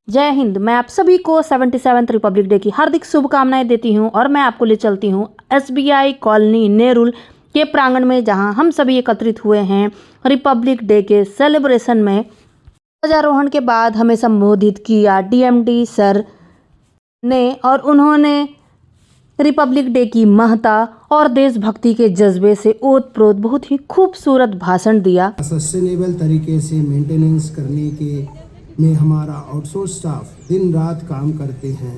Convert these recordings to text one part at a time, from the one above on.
जय हिंद। मैं आप सभी को 77th रिपब्लिक डे की हार्दिक शुभकामनाएं देती हूं और मैं आपको ले चलती हूं एसबीआई कॉलोनी नेरुल के प्रांगण में, जहां हम सभी एकत्रित हुए हैं रिपब्लिक डे के सेलिब्रेशन में। ध्वजारोहण के बाद हमें संबोधित किया डीएमडी सर ने और उन्होंने रिपब्लिक डे की महत्ता और देशभक्ति के जज्बे से ओतप्रोत बहुत ही खूबसूरत भाषण दिया। सस्टेनेबल तरीके से मेंटेनेंस करने के में हमारा आउटसोर्स स्टाफ दिन रात काम करते हैं।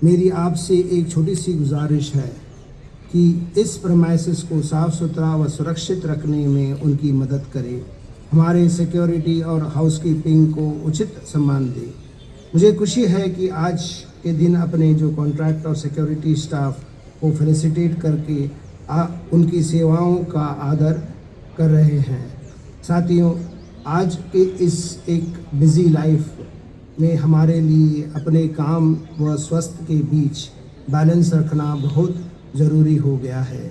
मेरी आपसे एक छोटी सी गुजारिश है कि इस प्रेमाइसेस को साफ़ सुथरा व सुरक्षित रखने में उनकी मदद करें। हमारे सिक्योरिटी और हाउसकीपिंग को उचित सम्मान दें। मुझे खुशी है कि आज के दिन अपने जो कॉन्ट्रैक्ट और सिक्योरिटी स्टाफ को फेलिसिटेट करके उनकी सेवाओं का आदर कर रहे हैं। साथियों, आज के इस एक बिज़ी लाइफ में हमारे लिए अपने काम व स्वास्थ्य के बीच बैलेंस रखना बहुत ज़रूरी हो गया है।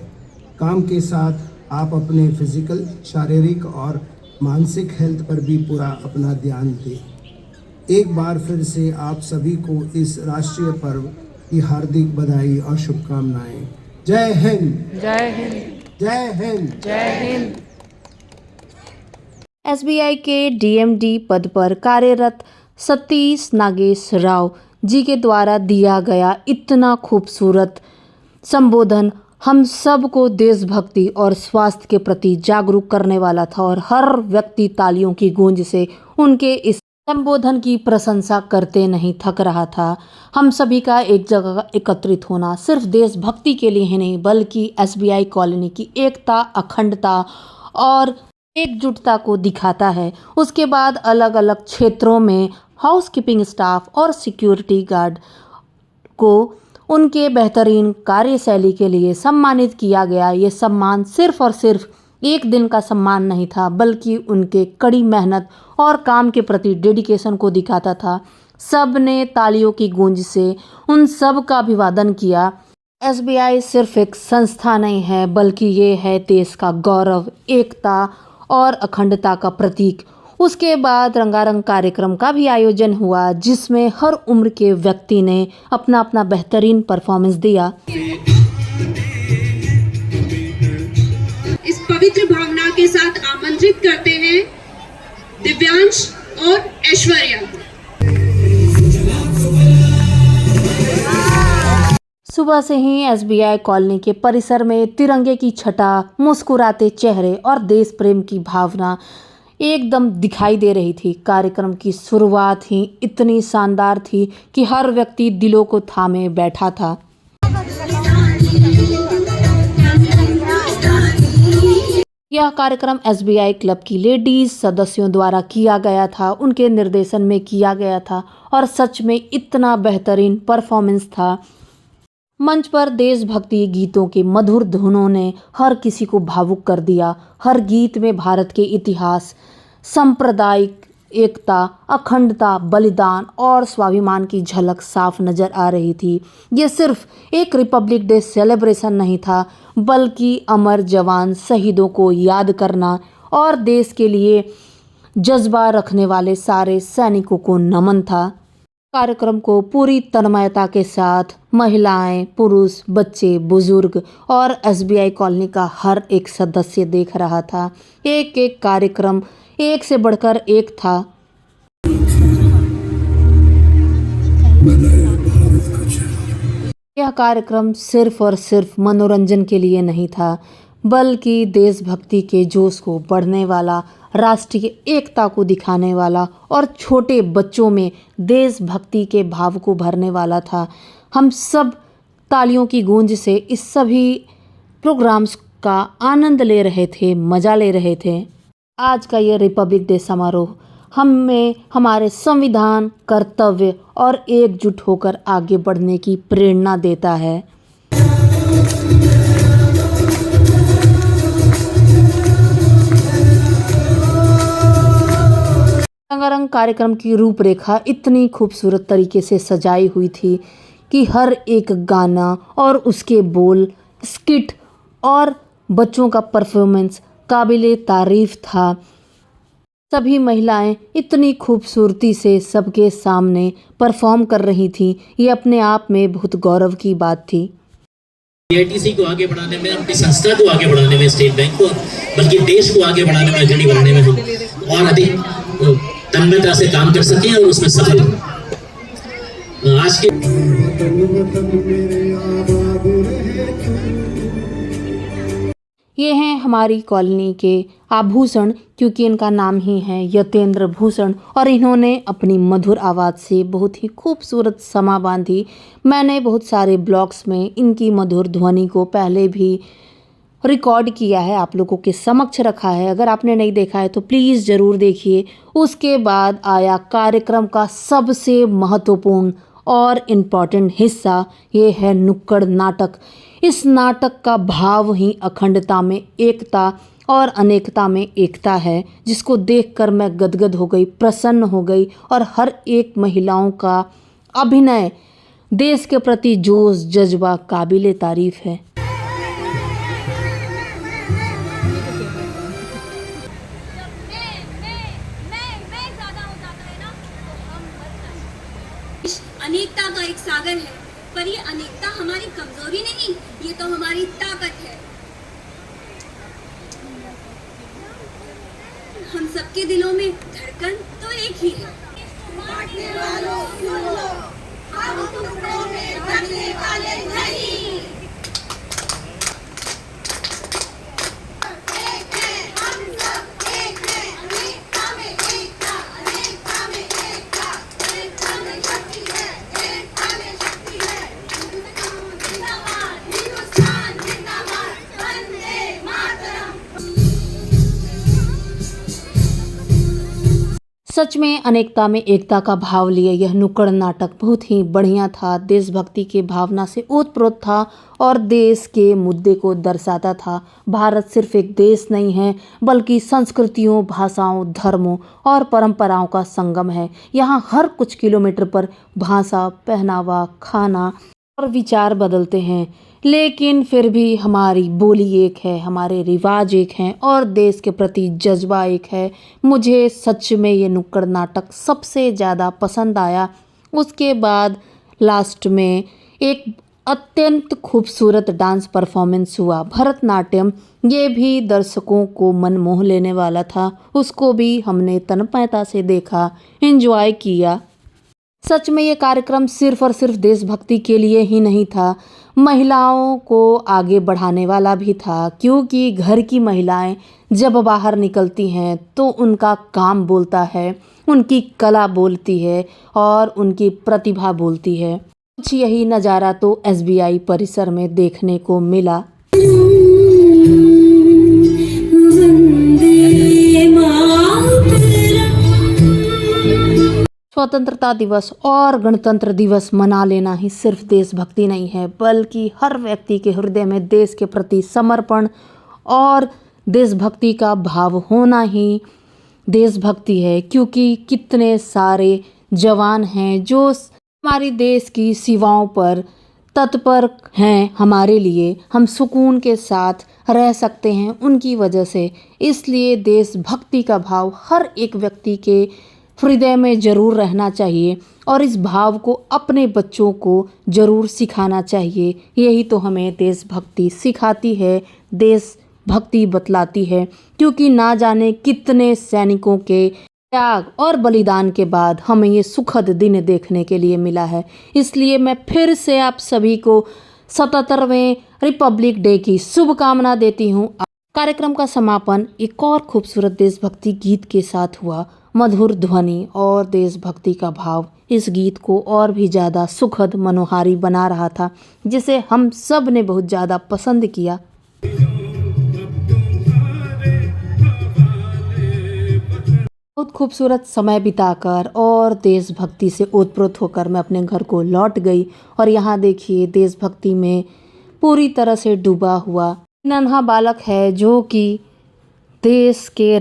काम के साथ आप अपने फिज़िकल, शारीरिक और मानसिक हेल्थ पर भी पूरा अपना ध्यान दें। एक बार फिर से आप सभी को इस राष्ट्रीय पर्व की हार्दिक बधाई और शुभकामनाएं। जय हिंद। जय हिंद। जय हिंद। जय हिंद। एसबीआई के डीएमडी पद पर कार्यरत सतीश नागेश राव जी के द्वारा दिया गया इतना खूबसूरत संबोधन हम सबको देशभक्ति और स्वास्थ्य के प्रति जागरूक करने वाला था और हर व्यक्ति तालियों की गूंज से उनके इस संबोधन की प्रशंसा करते नहीं थक रहा था। हम सभी का एक जगह एकत्रित होना सिर्फ देशभक्ति के लिए ही नहीं, बल्कि एसबीआई कॉलोनी की एकता, अखंडता और एकजुटता को दिखाता है। उसके बाद अलग अलग क्षेत्रों में हाउसकीपिंग स्टाफ और सिक्योरिटी गार्ड को उनके बेहतरीन कार्यशैली के लिए सम्मानित किया गया। ये सम्मान सिर्फ और सिर्फ एक दिन का सम्मान नहीं था, बल्कि उनके कड़ी मेहनत और काम के प्रति डेडिकेशन को दिखाता था। सब ने तालियों की गूंज से उन सब का अभिवादन किया। एसबीआई सिर्फ एक संस्था नहीं है, बल्कि ये है देश का गौरव, एकता और अखंडता का प्रतीक। उसके बाद रंगारंग कार्यक्रम का भी आयोजन हुआ, जिसमें हर उम्र के व्यक्ति ने अपना अपना बेहतरीन परफॉर्मेंस दिया। इस पवित्र भावना के साथ आमंत्रित करते हैं दिव्यांश और ऐश्वर्या। सुबह से ही एसबीआई कॉलोनी के परिसर में तिरंगे की छटा, मुस्कुराते चेहरे और देश प्रेम की भावना एकदम दिखाई दे रही थी। कार्यक्रम की शुरुआत ही इतनी शानदार थी कि हर व्यक्ति दिलों को थामे बैठा था। यह कार्यक्रम एसबीआई क्लब की लेडीज सदस्यों द्वारा किया गया था, उनके निर्देशन में किया गया था और सच में इतना बेहतरीन परफॉर्मेंस था। मंच पर देशभक्ति गीतों के मधुर धुनों ने हर किसी को भावुक कर दिया। हर गीत में भारत के इतिहास, सांप्रदायिक एकता, अखंडता, बलिदान और स्वाभिमान की झलक साफ नजर आ रही थी। ये सिर्फ एक रिपब्लिक डे सेलिब्रेशन नहीं था, बल्कि अमर जवान शहीदों को याद करना और देश के लिए जज्बा रखने वाले सारे सैनिकों को नमन था। कार्यक्रम को पूरी तन्मयता के साथ महिलाएं, पुरुष, बच्चे, बुजुर्ग और एसबीआई कॉलोनी का हर एक सदस्य देख रहा था। एक एक कार्यक्रम एक से बढ़कर एक था। यह कार्यक्रम सिर्फ और सिर्फ मनोरंजन के लिए नहीं था, बल्कि देशभक्ति के जोश को बढ़ने वाला, राष्ट्रीय एकता को दिखाने वाला और छोटे बच्चों में देशभक्ति के भाव को भरने वाला था। हम सब तालियों की गूंज से इस सभी प्रोग्राम्स का आनंद ले रहे थे, मज़ा ले रहे थे। आज का ये रिपब्लिक डे समारोह हमें हमारे संविधान, कर्तव्य और एकजुट होकर आगे बढ़ने की प्रेरणा देता है। रंगारंग कार्यक्रम की रूपरेखा इतनी खूबसूरत तरीके से सजाई हुई थी कि हर एक गाना और उसके बोल, स्किट और बच्चों का परफॉर्मेंस काबिले तारीफ था। सभी महिलाएं इतनी खूबसूरती से सबके सामने परफॉर्म कर रही थीं, ये अपने आप में बहुत गौरव की बात थी। AITC को आगे बढ़ाने में, अपनी संस्था को आगे बढ़ाने में, स्टेट बैंक को, बल्कि देश को आगे बढ़ाने में, अग्रणी बनाने में हम और अधिक तन्मयता से काम कर सकें और उसमें सफल हों। आज के ये हैं हमारी कॉलोनी के आभूषण, क्योंकि इनका नाम ही है यतेंद्र भूषण और इन्होंने अपनी मधुर आवाज़ से बहुत ही खूबसूरत समा बांधी। मैंने बहुत सारे ब्लॉग्स में इनकी मधुर ध्वनि को पहले भी रिकॉर्ड किया है, आप लोगों के समक्ष रखा है। अगर आपने नहीं देखा है तो प्लीज़ ज़रूर देखिए। उसके बाद आया कार्यक्रम का सबसे महत्वपूर्ण और इम्पॉर्टेंट हिस्सा, ये है नुक्कड़ नाटक। इस नाटक का भाव ही अखंडता में एकता और अनेकता में एकता है, जिसको देखकर मैं गदगद हो गई, प्रसन्न हो गई। और हर एक महिलाओं का अभिनय, देश के प्रति जोश जज्बा काबिले तारीफ है। अनेकता का एक सागर है, पर ये अनेकता हमारी कमजोरी नहीं, ये तो हमारी ताकत है। हम सबके दिलों में धड़कन तो एक ही है। बांटने वालों सुन लो, हम टुकड़ों में बनने वाले नहीं। एक है हम सब, एक है अनेकता में एकता, अनेकता में एकता, एकता में शक्ति है, एकता में शक्ति है। जिंदाबाद हिंदुस्तान, जिंदाबाद वंदे मातरम। सच में अनेकता में एकता का भाव लिए यह नुक्कड़ नाटक बहुत ही बढ़िया था। देशभक्ति के भावना से ओतप्रोत था और देश के मुद्दे को दर्शाता था। भारत सिर्फ एक देश नहीं है, बल्कि संस्कृतियों, भाषाओं, धर्मों और परंपराओं का संगम है। यहाँ हर कुछ किलोमीटर पर भाषा, पहनावा, खाना और विचार बदलते हैं, लेकिन फिर भी हमारी बोली एक है, हमारे रिवाज एक हैं और देश के प्रति जज्बा एक है। मुझे सच में ये नुक्कड़ नाटक सबसे ज़्यादा पसंद आया। उसके बाद लास्ट में एक अत्यंत खूबसूरत डांस परफॉर्मेंस हुआ, भरतनाट्यम। ये भी दर्शकों को मन मोह लेने वाला था, उसको भी हमने तन्मयता से देखा, एंजॉय किया। सच में ये कार्यक्रम सिर्फ और सिर्फ देशभक्ति के लिए ही नहीं था, महिलाओं को आगे बढ़ाने वाला भी था। क्योंकि घर की महिलाएं जब बाहर निकलती हैं तो उनका काम बोलता है, उनकी कला बोलती है और उनकी प्रतिभा बोलती है। कुछ यही नज़ारा तो SBI परिसर में देखने को मिला। स्वतंत्रता दिवस और गणतंत्र दिवस मना लेना ही सिर्फ देशभक्ति नहीं है, बल्कि हर व्यक्ति के हृदय में देश के प्रति समर्पण और देशभक्ति का भाव होना ही देशभक्ति है। क्योंकि कितने सारे जवान हैं जो हमारे देश की सेवाओं पर तत्पर हैं, हमारे लिए हम सुकून के साथ रह सकते हैं उनकी वजह से। इसलिए देशभक्ति का भाव हर एक व्यक्ति के हृदय में ज़रूर रहना चाहिए और इस भाव को अपने बच्चों को ज़रूर सिखाना चाहिए। यही तो हमें देशभक्ति सिखाती है, देशभक्ति बतलाती है। क्योंकि ना जाने कितने सैनिकों के त्याग और बलिदान के बाद हमें ये सुखद दिन देखने के लिए मिला है। इसलिए मैं फिर से आप सभी को 77वें रिपब्लिक डे की शुभकामना देती हूँ। कार्यक्रम का समापन एक और खूबसूरत देशभक्ति गीत के साथ हुआ। मधुर ध्वनि और देशभक्ति का भाव इस गीत को और भी ज़्यादा सुखद मनोहारी बना रहा था, जिसे हम सब ने बहुत ज़्यादा पसंद किया। बहुत खूबसूरत समय बिताकर और देशभक्ति से ओतप्रोत होकर मैं अपने घर को लौट गई और यहाँ देखिए देशभक्ति में पूरी तरह से डूबा हुआ नन्हा बालक है जो कि देश के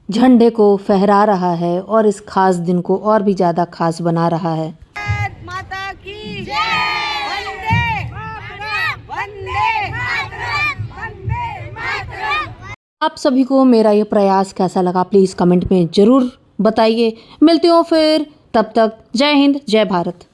झंडे को फहरा रहा है और इस खास दिन को और भी ज़्यादा खास बना रहा है। माता की जय, वंदे मातरम, वंदे मातरम, वंदे मातरम। आप सभी को मेरा ये प्रयास कैसा लगा प्लीज़ कमेंट में ज़रूर बताइए। मिलती हूँ फिर, तब तक जय हिंद जय भारत।